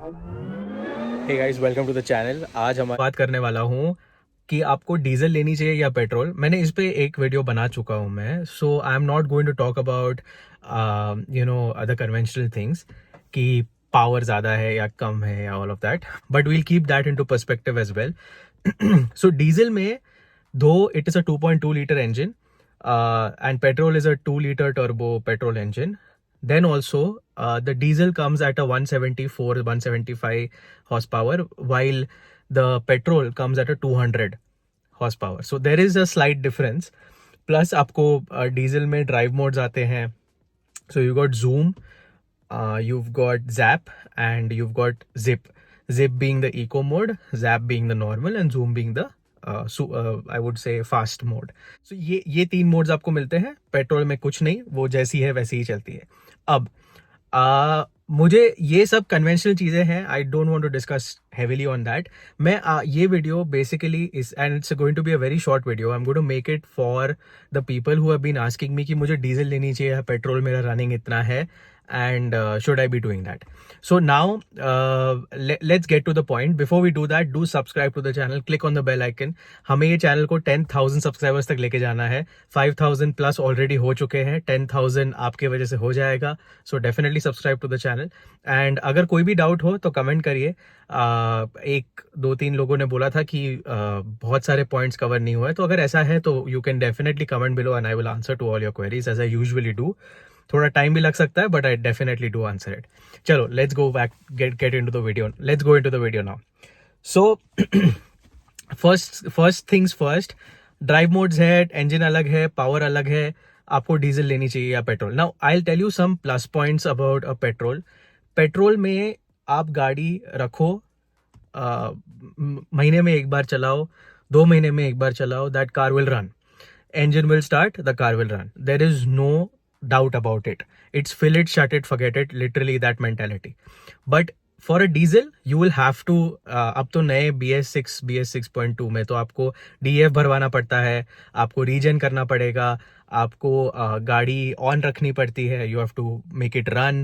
Hey guys, welcome to the channel. आज हम बात करने वाला हूँ कि आपको डीजल लेनी चाहिए या पेट्रोल। मैंने इस पे एक वीडियो बना चुका हूँ मैं, so I am not going to talk about other conventional things कि पावर ज़्यादा है या कम है या all of that, but we'll keep that into perspective as well. So diesel में, though it is a 2.2 liter engine, and petrol is a 2 liter turbo petrol engine. Then also, the diesel comes at a 174, 175 horsepower, while the petrol comes at a 200 horsepower. So there is a slight difference. Plus आपको diesel में drive modes आते हैं. So you got zoom, you've got zap, and you've got zip. Zip being the eco mode, zap being the normal, and zoom being the I would say fast mode. So ये तीन modes आपको मिलते हैं. Petrol में कुछ नहीं, वो जैसी है वैसी ही चलती है. अब मुझे ये सब कन्वेंशनल चीज़ें हैं, I don't want to discuss heavily on that. मैं ये वीडियो बेसिकली इस, and it's going to be a very short video. I am going to make it for the people who have been asking me कि मुझे diesel लेनी चाहिए, petrol मेरा running इतना है, and should I be doing that? So now let's get to the point. Before we do that, do subscribe to the channel, click on the bell icon. हमें ये channel को 10,000 subscribers तक लेके जाना है. 5,000 प्लस ऑलरेडी हो चुके हैं, 10,000 आपके वजह से हो जाएगा. So definitely subscribe to the channel. And अगर कोई भी डाउट हो तो कमेंट करिए. एक दो तीन लोगों ने बोला था कि बहुत सारे पॉइंट्स कवर नहीं हुए, तो अगर ऐसा है तो you can definitely comment below and I will answer to all your queries as I usually do. थोड़ा टाइम भी लग सकता है, but I definitely do answer it. चलो, let's go back, get into the video. Let's go into the video now. So first things first, drive modes है, engine अलग है, power अलग है. आपको डीजल लेनी चाहिए या petrol? Now I will tell you some plus points about a petrol. Petrol में आप गाड़ी रखो, महीने में एक बार चलाओ, 2 महीने में एक बार चलाओ, that car will run. Engine will start, the car will run. There is no doubt about it. It's fill it, shut it, forget it, literally that mentality. But for a diesel, you will have to, अब तो नए BS6, BS6.2 में तो आपको DEF भरवाना पड़ता है, आपको reason करना पड़ेगा, आपको गाड़ी ऑन रखनी पड़ती है, you have to make it run.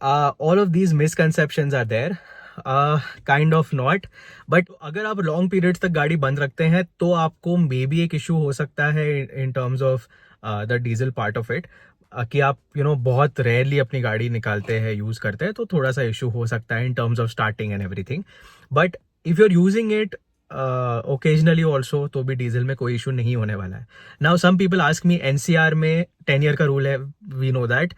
All of these misconceptions are there. Kind of not, but अगर आप लॉन्ग पीरियड्स तक गाड़ी बंद रखते हैं तो आपको मे बी एक इशू हो सकता है in terms of the diesel part of it, कि आप बहुत रेयरली अपनी गाड़ी निकालते हैं, यूज करते हैं, तो थोड़ा सा इशू हो सकता है in terms of starting and everything. But if you are using it occasionally also, तो भी डीजल में कोई इशू नहीं होने वाला है. Now some people ask me, NCR में 10 ईयर का रूल है, वी नो दैट.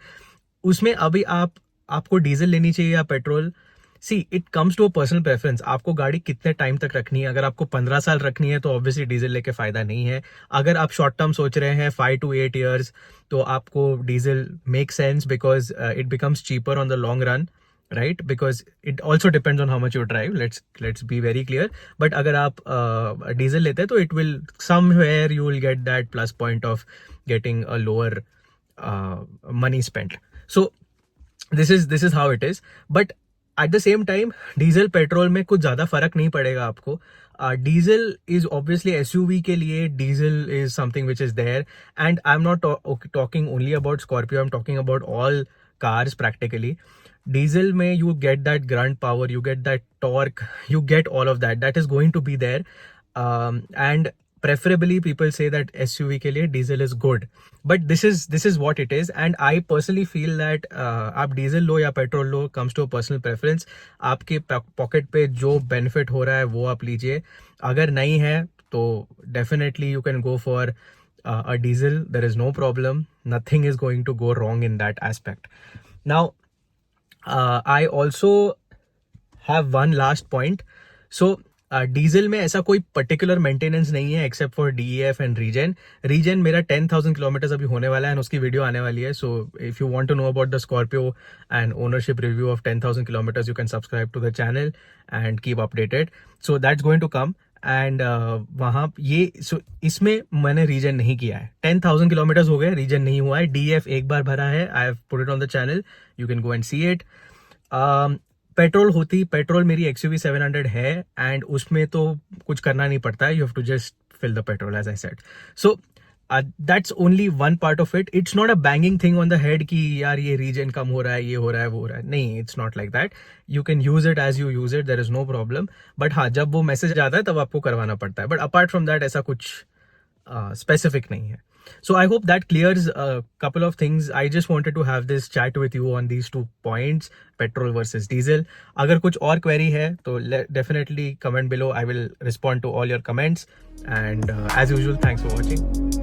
उसमें अभी आपको डीजल लेनी चाहिए या petrol? See, it comes to a personal preference. आपको गाड़ी कितने टाइम तक रखनी है? अगर आपको 15 साल रखनी है तो ऑब्वियसली डीजल लेके फायदा नहीं है. अगर आप शॉर्ट टर्म सोच रहे हैं 5 to 8 years, तो आपको diesel make sense because it becomes cheaper on the long run, right? Because it also depends on how much you drive. Let's be very clear. But अगर आप डीजल लेते हैं तो it will somewhere you will get that plus point of getting a lower money spent. So this is how it is. But at the same time, diesel petrol में कुछ ज्यादा फर्क नहीं पड़ेगा आपको. डीजल इज ऑब्वियसली एसयूवी के लिए, diesel is something which is there. And I am not talking only about Scorpio, I am talking about all cars practically. Diesel में you get that grunt power, you get that torque, you get all of that. That is going to be there. And preferably people say that SUV के लिए diesel is good. But this is what it is. And I personally feel that आप diesel लो या petrol low, comes to a personal preference. आपके pocket पे जो benefit हो रहा है वो आप लीजिए. अगर नहीं है तो definitely you can go for a diesel. There is no problem. Nothing is going to go wrong in that aspect. Now, I also have one last point. So diesel में ऐसा कोई पर्टिकुलर मेंटेनेंस नहीं है except for DEF and reason मेरा 10,000 kilometre अभी होने वाला है एंड उसकी वीडियो आने वाली है. So if you want to know about the Scorpio and ownership review of 10,000 kilometres, you can subscribe to the channel and keep updated. So that's going to come. And वहाँ इसमें मैंने reason नहीं किया है. 10,000 kilometres हो गए, reason नहीं हुआ है. DEF एक बार भरा है, I have put it on the channel, you can go and see it. Petrol मेरी XUV 700 है एंड उसमें तो कुछ करना नहीं पड़ता है. You have to just fill the petrol as I said. So That's only one part of it. It's not a banging thing on the head कि यार ये region कम हो रहा है, ये हो रहा है, वो हो रहा है. नहीं, it's not like that. You can use it as you use it. There is no problem. But हाँ, जब वो message आता है तब आपको करवाना पड़ता है. But apart from that ऐसा कुछ specific नहीं है. So I hope that clears a couple of things. I just wanted to have this chat with you on these 2 points, petrol versus diesel. अगर कुछ और query है तो definitely comment below. I will respond to all your comments. And as usual, thanks for watching.